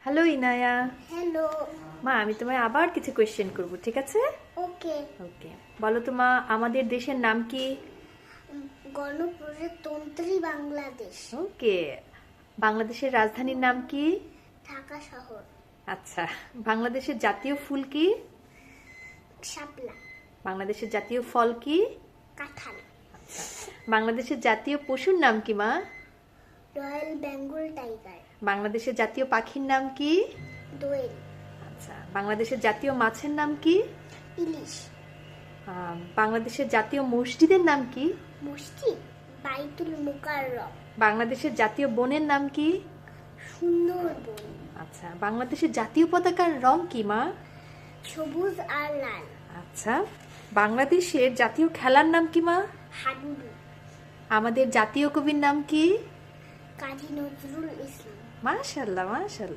Hello Inaya. Hello. মা, আমি তোমায় আবার কিছু কোয়েশ্চেন করব, ঠিক আছে? ওকে। ওকে, বলো তো মা, আমাদের দেশের নাম কি? গণপ্রজাতন্ত্রী বাংলাদেশ। ওকে, বাংলাদেশের রাজধানীর নাম কি? ঢাকা শহর। আচ্ছা, বাংলাদেশের জাতীয় ফুল কি? শাপলা। বাংলাদেশের জাতীয় ফল কি? কাঁঠাল। আচ্ছা, বাংলাদেশের জাতীয় পশুর নাম কি মা? Royal Bengal tiger. বাংলাদেশের জাতীয় পাখির নাম কি? দোয়েল। আচ্ছা, বাংলাদেশের জাতীয় মাছের নাম কি? ইলিশ। বাংলাদেশের জাতীয় মসজিদের নাম কি? মসজিদ বাইতুল মুকাররম। বাংলাদেশের জাতীয় বনের নাম কি? সুন্দরবন। আচ্ছা, বাংলাদেশের জাতীয় পতাকার রং কি মা? সবুজ আর লাল। আচ্ছা, বাংলাদেশের জাতীয় খেলার নাম কি মা? হাডুডু। আমাদের জাতীয় কবির নাম কি? কাজী নজরুল ইসলাম। মাশাআল্লাহ, মাশাআল্লাহ।